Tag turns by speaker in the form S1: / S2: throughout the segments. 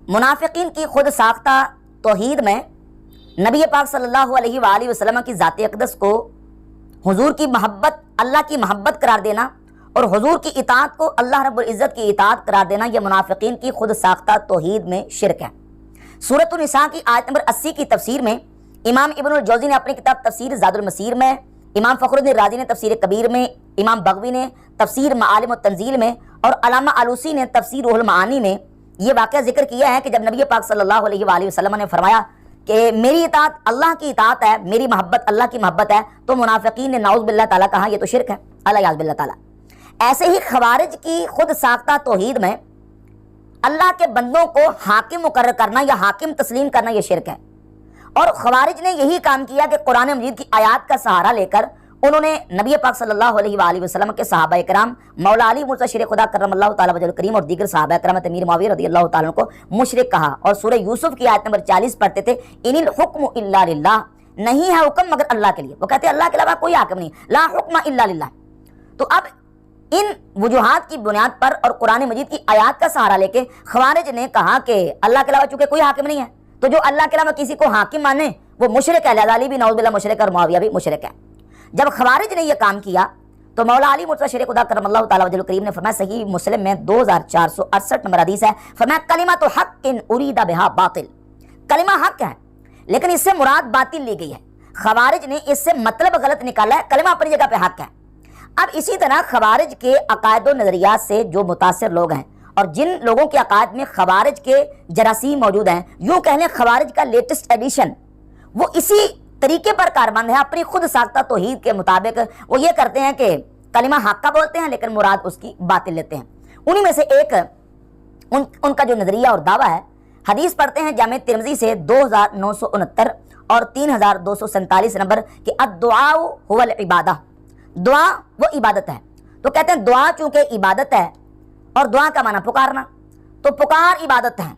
S1: منافقین کی خود ساختہ توحید میں نبی پاک صلی اللہ علیہ وآلہ وسلم کی ذات اقدس کو حضور کی محبت اللہ کی محبت قرار دینا اور حضور کی اطاعت کو اللہ رب العزت کی اطاعت قرار دینا، یہ منافقین کی خود ساختہ توحید میں شرک ہے۔ سورۃ النساء کی آیت نمبر 80 کی تفسیر میں امام ابن الجوزی نے اپنی کتاب تفسیر زاد المسیر میں، امام فخر الدین رازی نے تفسیر کبیر میں، امام بغوی نے تفسیر معالم التنزیل میں اور علامہ آلوسی نے تفسیر روح المعانی میں یہ واقعہ ذکر کیا ہے کہ جب نبی پاک صلی اللہ علیہ وآلہ وسلم نے فرمایا کہ میری اطاعت اللہ کی اطاعت ہے، میری محبت اللہ کی محبت ہے، تو منافقین نے نعوذ باللہ تعالیٰ کہا یہ تو شرک ہے، الیاذ باللہ تعالیٰ۔ ایسے ہی خوارج کی خود ساختہ توحید میں اللہ کے بندوں کو حاکم مقرر کرنا یا حاکم تسلیم کرنا یہ شرک ہے، اور خوارج نے یہی کام کیا کہ قرآن مجید کی آیات کا سہارا لے کر انہوں نے نبی پاک صلی اللہ علیہ وآلہ وسلم کے صحابہ کرام، مولا علی مرتضی شیر خدا کرم اللہ تعالیٰ وجہ الکریم اور دیگر صحابہ کرام امیر معاویہ رضی اللہ تعالیٰ عنہ کو مشرک کہا، اور سورہ یوسف کی آیت نمبر 40 پڑھتے تھے، ان الحکم الا للہ، نہیں ہے حکم مگر اللہ کے لیے، وہ کہتے ہیں اللہ کے علاوہ کوئی حاکم نہیں، لا حکم الا للہ۔ تو اب ان وجوہات کی بنیاد پر اور قرآن مجید کی آیات کا سہارا لے کے خوارج نے کہا کہ اللہ کے علاوہ چونکہ کوئی حاکم نہیں ہے تو جو اللہ کے علاوہ کسی کو حاکم مانے وہ مشرک ہے، لہذا علی بھی نعوذ باللہ مشرک اور معاویہ بھی مشرک ہے۔ جب خوارج نے یہ کام کیا تو مولا علی مرتضی شیر خدا کرم اللہ تعالیٰ وجہ الکریم نے فرمایا، صحیح مسلم میں 2468 نمبر حدیث ہے، فرمایا کلمۃ حق ارید بہا باطل، کلمہ حق ہے لیکن اس سے مراد باطل لی گئی ہے۔ خوارج نے اس سے مطلب غلط نکالا ہے، کلمہ اپنی جگہ پہ حق ہے۔ اب اسی طرح خوارج کے عقائد و نظریات سے جو متاثر لوگ ہیں اور جن لوگوں کے عقائد میں خوارج کے جراثیم موجود ہیں، یوں کہہ لیں خوارج کا لیٹسٹ ایڈیشن وہ اسی طریقے پر کاربند ہے، اپنی خود ساختہ توحید کے مطابق وہ یہ کرتے ہیں کہ کلمہ حق کا بولتے ہیں لیکن مراد اس کی باطل لیتے ہیں۔ انہی میں سے ایک ان کا جو نظریہ اور دعویٰ ہے، حدیث پڑھتے ہیں جامع ترمذی سے 2969 اور 3247 نمبر کہ الدعاء هو العبادہ، دعا وہ عبادت ہے۔ تو کہتے ہیں دعا چونکہ عبادت ہے اور دعا کا معنی پکارنا، تو پکار عبادت ہے،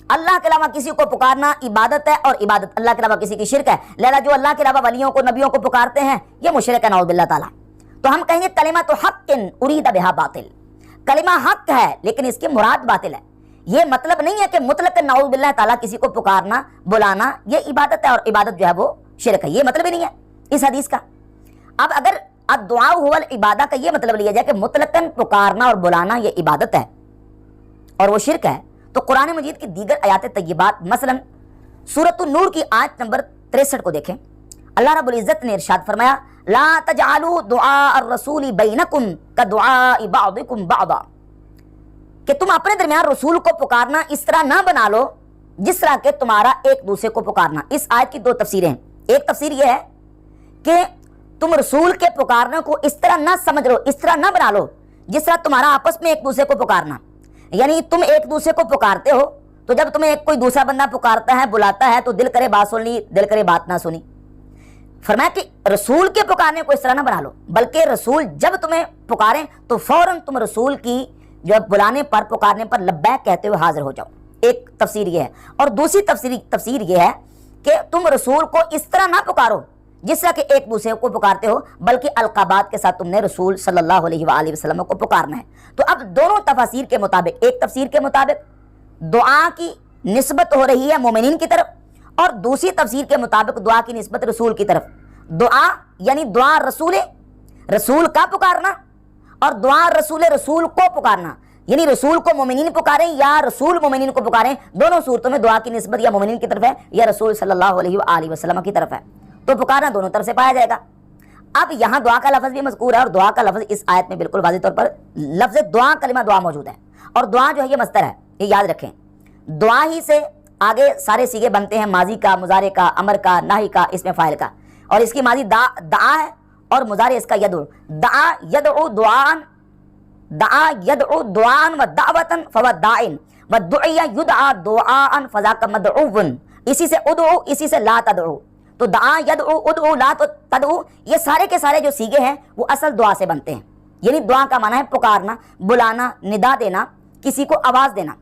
S1: اللہ کے علاوہ کسی کو پکارنا عبادت ہے اور عبادت اللہ کے علاوہ کسی کی شرک ہے، لہذا جو اللہ کے علاوہ ولیوں کو نبیوں کو پکارتے ہیں یہ مشرک ہے نعوذ باللہ تعالیٰ۔ تو ہم کہیں گے کلمۃ حق ارید بہا باطل، کلمہ حق ہے لیکن اس کی مراد باطل ہے۔ یہ مطلب نہیں ہے کہ مطلق نعوذ باللہ تعالیٰ کسی کو پکارنا بلانا یہ عبادت ہے اور عبادت جو ہے وہ شرک ہے، یہ مطلب ہی نہیں ہے اس حدیث کا۔ اب اگر الدعاء هو العبادہ کا یہ مطلب لیا جائے کہ مطلقاً پکارنا اور بلانا یہ عبادت ہے اور وہ شرک ہے، تو قرآن مجید کی دیگر آیات طیبات مثلا سورۃ النور کی آیت نمبر 63 کو دیکھیں، اللہ رب العزت نے ارشاد فرمایا لا تجعلوا دعاء الرسول بینکم کدعاء بعضکم بعضا، کہ تم اپنے درمیان رسول کو پکارنا اس طرح نہ بنا لو جس طرح کہ تمہارا ایک دوسرے کو پکارنا۔ اس آیت کی دو تفسیریں ہیں، ایک تفسیر یہ ہے کہ تم رسول کے پکارنے کو اس طرح نہ سمجھ لو، اس طرح نہ بنا لو جس طرح تمہارا آپس میں ایک دوسرے کو پکارنا، یعنی تم ایک دوسرے کو پکارتے ہو تو جب تمہیں ایک کوئی دوسرا بندہ پکارتا ہے بلاتا ہے تو دل کرے بات سن لی، دل کرے بات نہ سنی۔ فرمایا کہ رسول کے پکارنے کو اس طرح نہ بنا لو، بلکہ رسول جب تمہیں پکاریں تو فوراً تم رسول کی جو بلانے پر پکارنے پر لبیک کہتے ہوئے حاضر ہو جاؤ، ایک تفسیر یہ ہے۔ اور دوسری تفسیر یہ ہے کہ تم رسول کو اس طرح نہ پکارو جس طرح کہ ایک دوسرے کو پکارتے ہو، بلکہ القابات کے ساتھ تم نے رسول صلی اللہ علیہ وآلہ وسلم کو پکارنا ہے۔ تو اب دونوں تفاسیر کے مطابق، ایک تفسیر کے مطابق دعا کی نسبت ہو رہی ہے مومنین کی طرف اور دوسری تفسیر کے مطابق دعا کی نسبت رسول کی طرف۔ دعا یعنی دعا رسول کا پکارنا اور دعا رسول کو پکارنا، یعنی رسول کو مومنین پکاریں یا رسول مومنین کو پکاریں، دونوں صورتوں میں دعا کی نسبت یا مومنین کی طرف ہے یا رسول صلی اللہ علیہ وآلہ وسلم کی طرف ہے، تو پکارنا دونوں طرف سے پایا جائے گا۔ اب یہاں دعا کا لفظ بھی مذکور ہے اور دعا کا لفظ اس آیت میں بالکل واضح طور پر لفظ دعا کلمہ دعا موجود ہے، اور دعا جو ہے یہ مصدر ہے، یہ یاد رکھیں۔ دعا ہی سے آگے سارے سیغے بنتے ہیں، ماضی کا، مضارع کا، امر کا، نہی کا، اسم فاعل کا، اور اس کی ماضی دعا ہے اور مضارع اس کا یدعو، دعا یدعو دعان، دعا یدعو دعان و دعوتن فهو داعٍ و دعی یدعا دعاء فذاک مدعو، اسی سے ادعو، اسی سے لا تدعو، تو دعا یدعو ادعو لا تدعو یہ سارے کے سارے جو سیغے ہیں وہ اصل دعا سے بنتے ہیں، یعنی دعا کا معنی ہے پکارنا، بلانا، ندا دینا، کسی کو آواز دینا۔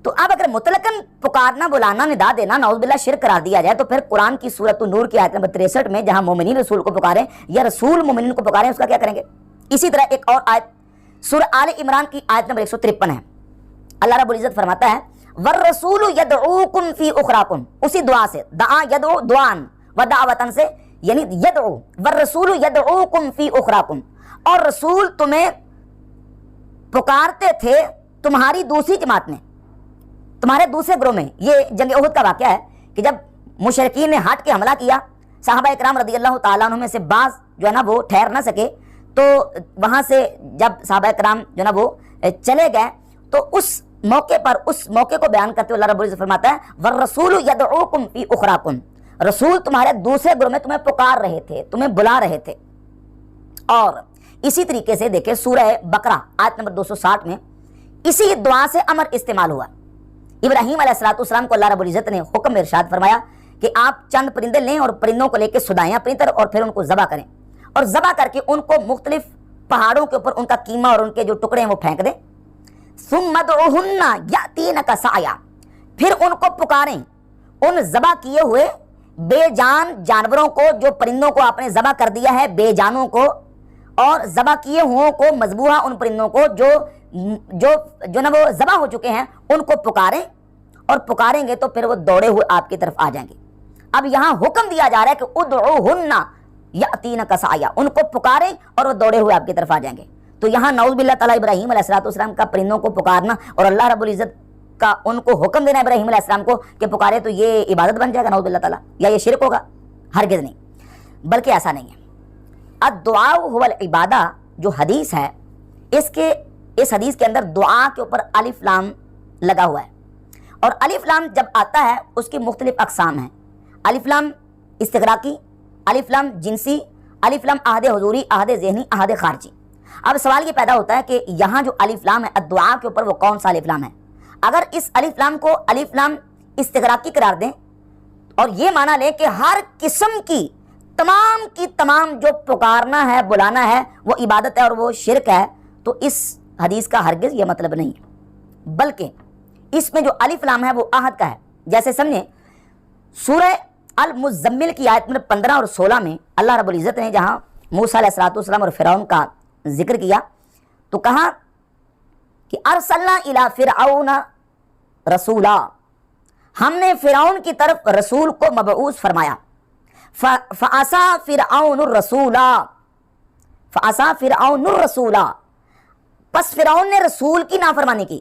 S1: تو اب اگر مطلقاً پکارنا، بلانا، ندا دینا نعوذ باللہ شرک قرار دیا جائے تو پھر قرآن کی سورۃ النور کی آیت نمبر 63 میں جہاں مومنین رسول کو پکاریں یا رسول مومنین کو پکاریں اس کا کیا کریں گے؟ اسی طرح ایک اور آیت سورہ آل عمران کی آیت نمبر 153 ہے، اللہ رب العزت فرماتا ہے والرسول یدعوکم فی اخراکم، اسی دعا سے، دعا یدعو دعان و دعوتن سے، یعنی یدعو والرسول یدعوکم فی اخراکم، اور رسول تمہیں پکارتے تھے تمہاری دوسری جماعت میں، تمہارے دوسرے گروہ میں۔ یہ جنگ احد کا واقعہ ہے کہ جب مشرکین نے ہٹ کے حملہ کیا، صحابہ اکرام رضی اللہ تعالیٰ عنہ میں سے بعض جو ہے نا وہ ٹھہر نہ سکے، تو وہاں سے جب صحابہ اکرام جو ہے نا وہ چلے گئے، تو اس موقع کو بیان کرتے ہوئے اللہ رب العزت فرماتا ہے والرسول یدعوکم فی اخراکم، رسول تمہارے دوسرے گروہ میں تمہیں پکار رہے تھے، تمہیں بلا رہے تھے۔ اور اسی طریقے سے دیکھیں سورہ بقرہ آیت نمبر 260 میں اسی دعا سے امر استعمال ہوا۔ ابراہیم علیہ السلام کو اللہ رب العزت نے حکم ارشاد فرمایا کہ آپ چند پرندے لیں اور پرندوں کو لے کے سدائیں اپنی طرف، اور پھر ان کو ذبح کریں، اور ذبح کر کے ان کو مختلف پہاڑوں کے اوپر ان کا قیمہ اور ان کے جو ٹکڑے ہیں وہ پھینک دیں۔ ثم ادعوہن یاتینک سعیا، پھر ان کو پکاریں، ان ذبح کیے ہوئے بے جان جانوروں کو، جو پرندوں کو آپ نے ذبح کر دیا ہے، بے جانوں کو، اور ذبح کیے ہوں کو، مذبوحہ ان پرندوں کو جو نا وہ ذبح ہو چکے ہیں، ان کو پکاریں، اور پکاریں گے تو پھر وہ دوڑے ہوئے آپ کی طرف آ جائیں گے۔ اب یہاں حکم دیا جا رہا ہے کہ ادعوہن یاتینک سعیا، ان کو پکاریں اور وہ دوڑے ہوئے آپ کی طرف آ جائیں گے۔ تو یہاں نعوذ باللہ تعالیٰ ابراہیم علیہ السلام کا پرندوں کو پکارنا اور اللہ رب العزت کا ان کو حکم دینا ابراہیم علیہ السلام کو کہ پکارے، تو یہ عبادت بن جائے گا نعوذ باللہ تعالیٰ، یا یہ شرک ہوگا؟ ہرگز نہیں، بلکہ ایسا نہیں ہے۔ الدعاء هو العبادہ جو حدیث ہے، اس حدیث کے اندر دعا کے اوپر الف لام لگا ہوا ہے، اور الف لام جب آتا ہے اس کی مختلف اقسام ہیں۔ الف لام استغراقی، الف لام جنسی، الف لام عہد حضوری، عہد ذہنی، عہد خارجی۔ اب سوال یہ پیدا ہوتا ہے کہ یہاں جو الف لام ہے الدعاء کے اوپر، وہ کون سا الف لام ہے؟ اگر اس الف لام کو الف لام استغراقی قرار دیں اور یہ معنی لیں کہ ہر قسم کی تمام جو پکارنا ہے، بلانا ہے، وہ عبادت ہے اور وہ شرک ہے، تو اس حدیث کا ہرگز یہ مطلب نہیں ہے، بلکہ اس میں جو الف لام ہے وہ عہد کا ہے۔ جیسے سمجھیں سورہ المزمل کی آیت نمبر 15 اور 16 میں اللہ رب العزت نے جہاں موسیٰ علیہ السلام اور فرعون کا ذکر کیا، تو کہا کہ ارسلنا الی فرعون رسولا، ہم نے فرعون کی طرف رسول کو مبعوث فرمایا۔ فعصا فرعون الرسولا، پس فرعون نے رسول کی نافرمانی کی۔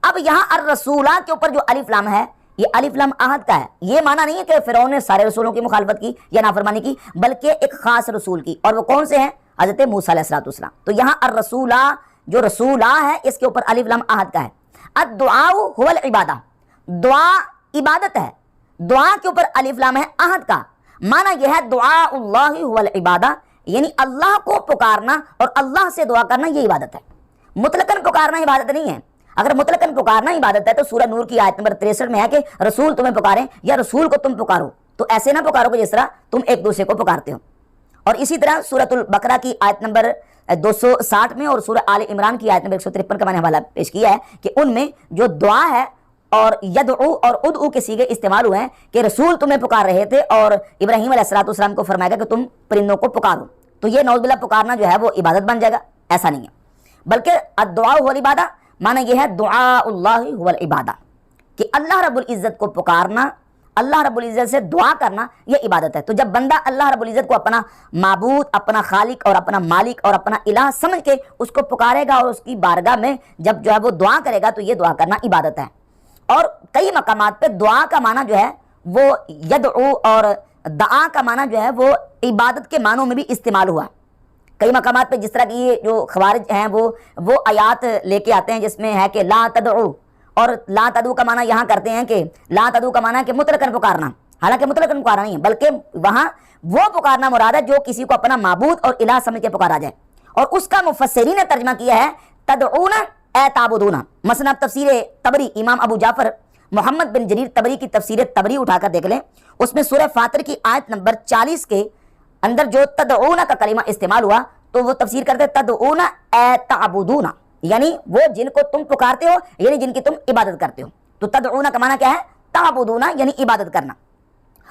S1: اب یہاں الرسولہ کے اوپر جو الف لام ہے، یہ الف لام عہد کا ہے۔ یہ معنی نہیں ہے کہ فرعون نے سارے رسولوں کی مخالفت کی یا نافرمانی کی، بلکہ ایک خاص رسول کی، اور وہ کون سے ہیں؟ حضرت موسیٰ علیہ السلام۔ تو یہاں الرسولہ جو رسولہ ہے، اس کے اوپر الف لام عہد کا ہے۔ الدعاء هو العبادہ، دعا عبادت ہے، دعا کے اوپر الف لام ہے عہد کا۔ معنی یہ ہے دعاء اللہ هو العبادہ، یعنی اللہ کو پکارنا اور اللہ سے دعا کرنا، یہ عبادت ہے۔ مطلقاً پکارنا عبادت نہیں ہے۔ اگر مطلقاً پکارنا عبادت ہے تو سورہ نور کی آیت نمبر 63 میں ہے کہ رسول تمہیں پکاریں یا رسول کو تم پکارو، تو ایسے نہ پکارو کہ جس طرح تم ایک دوسرے کو پکارتے ہو۔ اور اسی طرح سورۃ البقرہ کی آیت نمبر 260 میں اور سورہ آل عمران کی آیت نمبر 153 کا میں نے حوالہ پیش کیا ہے کہ ان میں جو دعا ہے اور یدعو اور ادعو کے صیغے استعمال ہوئے ہیں کہ رسول تمہیں پکار رہے تھے، اور ابراہیم علیہ السلام کو فرمایا گیا کہ تم پرندوں کو پکارو، تو یہ نعوذ باللہ پکارنا جو ہے وہ عبادت بن جائے گا، ایسا نہیں ہے۔ بلکہ الدعاء هو العبادہ، معنی یہ ہے دعاء اللہ هو العبادہ، کہ اللہ رب العزت کو پکارنا، اللہ رب العزت سے دعا کرنا، یہ عبادت ہے۔ تو جب بندہ اللہ رب العزت کو اپنا معبود، اپنا خالق اور اپنا مالک اور اپنا الہ سمجھ کے اس کو پکارے گا اور اس کی بارگاہ میں جب جو ہے وہ دعا کرے گا، تو یہ دعا کرنا عبادت ہے۔ اور کئی مقامات پہ دعا کا معنی جو ہے وہ یدعو اور دعا کا معنی جو ہے وہ عبادت کے معنوں میں بھی استعمال ہوا۔ کئی مقامات پہ جس طرح کی یہ جو خوارج ہیں وہ آیات لے کے آتے ہیں جس میں ہے کہ لا تدعو، اور لا تدعو کا معنی یہاں کرتے ہیں کہ لا تدعو کا معنی ہے کہ مطلقاً پکارنا، حالانکہ مطلقاً پکارنا نہیں ہے، بلکہ وہاں وہ پکارنا مراد ہے جو کسی کو اپنا معبود اور الہ سمجھ کے پکارا جائے، اور اس کا مفسرین نے ترجمہ کیا ہے تدعون اے تعبدون۔ مثلا تفسیر طبری، امام ابو جعفر محمد بن جریر طبری کی تفسیر طبری اٹھا کر دیکھ لیں، اس میں سورہ فاطر کی آیت نمبر 40 کے اندر جو تدعون کا کلمہ استعمال ہوا تو وہ تفسیر کرتے تدعون اے تعبدون، یعنی وہ جن کو تم پکارتے ہو، یعنی جن کی تم عبادت کرتے ہو۔ تو تدعون کا معنی کیا ہے؟ تعبدون، یعنی عبادت کرنا۔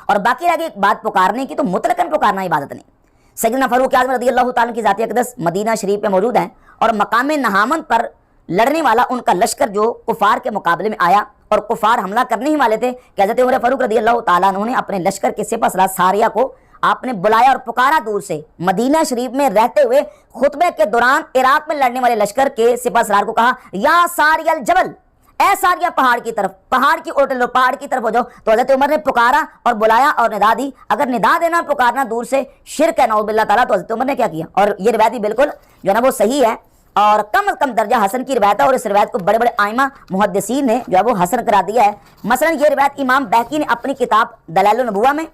S1: اور باقی رہ گئی ایک بات پکارنے کی، تو مطلقاً پکارنا عبادت نہیں۔ سیدنا فاروق اعظم رضی اللہ تعالیٰ کی ذات اقدس مدینہ شریف میں موجود ہیں، اور مقام نہامند پر لڑنے والا ان کا لشکر جو کفار کے مقابلے میں آیا اور کفار حملہ کرنے ہی والے تھے کہ حضرت عمر فاروق رضی اللہ تعالیٰ عنہ نے اپنے لشکر کے سپہ سالار ساریہ کو آپ نے بلایا اور پکارا دور سے. مدینہ شریف میں رہتے ہوئے خطبے کے دوران عراق میں لڑنے والے لشکر کے سپہ سالار کو کہا یا ساریہ الجبل، اے ساریہ پہاڑ کی طرف، پہاڑ کی اوٹ لو، پہاڑ کی طرف ہو جاؤ. تو حضرت عمر نے پکارا اور بلایا اور ندا دی. اگر ندا دینا پکارنا دور سے شرک ہے نعوذ باللہ تعالیٰ، تو حضرت عمر نے کیا کیا؟ اور یہ روایت بھی بالکل جو ہے نا وہ صحیح ہے اور کم از کم درجہ حسن کی روایت ہے، اور اس روایت کو بڑے بڑے آئمہ محدثین نے جو ہے وہ حسن کرا دیا ہے. مثلا یہ روایت امام بہقی نے اپنی کتاب دلائل النبوہ میں،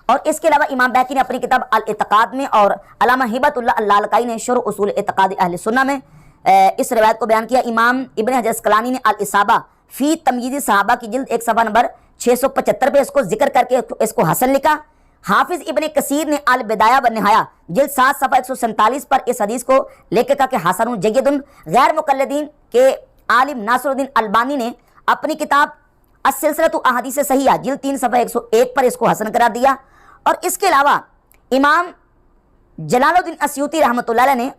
S1: اور اس کے علاوہ امام بہقی نے اپنی کتاب الاعتقاد میں، اور علامہ ہبۃ اللہ اللالکائی نے شرح اصول اعتقاد اہل سنہ میں اس روایت کو بیان کیا. امام ابن حجر اسقلانی نے الاصابہ فی تمییز صحابہ کی جلد 1 صفحہ نمبر 675 پہ اس کو ذکر کر کے اس کو حسن لکھا. حافظ ابن کثیر نے البدایہ والنہایہ جلد 7 صفحہ 147 پر اس حدیث کو لے کے کہا کہ حسن جید. غیر مقلدین کے عالم ناصر الدین البانی نے اپنی کتاب السلسلۃ احادیث صحیحہ جلد 3 صفحہ 101 پر اس کو حسن قرار دیا. اور اس کے علاوہ امام جلال الدین اسیوطی رحمۃ اللہ علیہ نے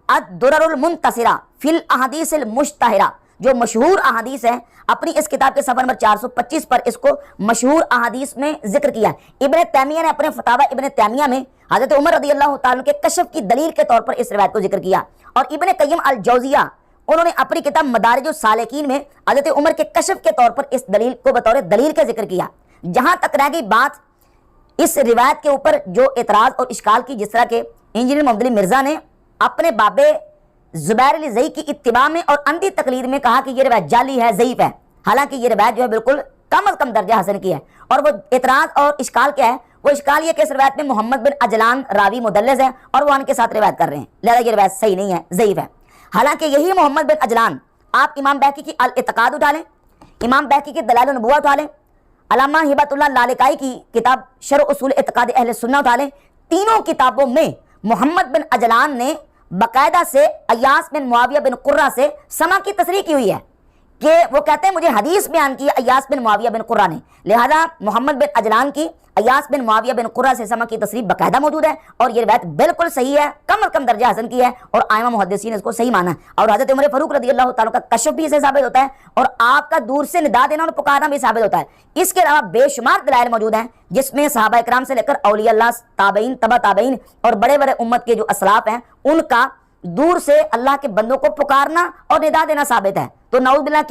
S1: الدرر المنتصرہ فی الاحادیث المشتہرہ جو مشہور احادیث ہیں اپنی اس کتاب کے صفحہ نمبر 425 پر اس کو مشہور احادیث میں ذکر کیا. ابن تیمیہ نے اپنے فتاوی ابن تیمیہ میں حضرت عمر رضی اللہ تعالیٰ کے کشف کی دلیل کے طور پر اس روایت کو ذکر کیا. اور ابن قیم الجوزیہ انہوں نے اپنی کتاب مدارج السالکین میں حضرت عمر کے کشف کے طور پر اس دلیل کو بطور دلیل کے ذکر کیا. جہاں تک رہ گئی بات اس روایت کے اوپر جو اعتراض اور اشکال کی، جس طرح کے انجینئر محمد علی مرزا نے اپنے بابے زبیر علی زئی کی اتباع میں اور اندھی تقلید میں کہا کہ یہ روایت جعلی ہے، ضعیف ہے، حالانکہ یہ روایت جو ہے بالکل کم از کم درجہ حسن کی ہے. اور وہ اعتراض اور اشکال کیا ہے؟ وہ اشکال یہ کہ اس روایت میں محمد بن اجلان راوی مدلس ہے اور وہ ان کے ساتھ روایت کر رہے ہیں، لہذا یہ روایت صحیح نہیں ہے، ضعیف ہے. حالانکہ یہی محمد بن اجلان آپ امام بہقی کی الاعتقاد اٹھا لیں، امام بہقی کی دلائل النبوہ اٹھا لیں، علامہ ہبۃ اللہ اللالکائی کی کتاب شرح اصول اعتقاد اہل سنہ اٹھا لیں، تینوں کتابوں میں محمد بن اجلان نے باقاعدہ سے ایاس بن معاویہ بن قرہ سے سما کی تصریح کی ہوئی ہے کہ وہ کہتے ہیں مجھے حدیث بیان کی ایاس بن معاویہ بن قرہ نے، لہذا محمد بن اجلان کی ایاس بن معاویہ بن قرہ سے سما کی تصریح باقاعدہ موجود ہے اور یہ روایت بالکل صحیح ہے، کم از کم درجہ حسن کی ہے اور ائمہ محدثین نے اس کو صحیح مانا ہے. اور حضرت عمر فاروق رضی اللہ تعالیٰ کا کشف بھی اسے ثابت ہوتا ہے اور آپ کا دور سے ندا دینا اور پکارنا بھی ثابت ہوتا ہے. اس کے علاوہ بے شمار دلائل موجود ہیں جس میں صحابہ کرام سے لے کر اولیاء اللہ، تابعین، تبع تابعین اور بڑے بڑے امت کے جو اسلاف ہیں ان کا دور سے اللہ کے بندوں کو پکارنا اور ندا دینا ثابت ہے. تو نعوذ باللہ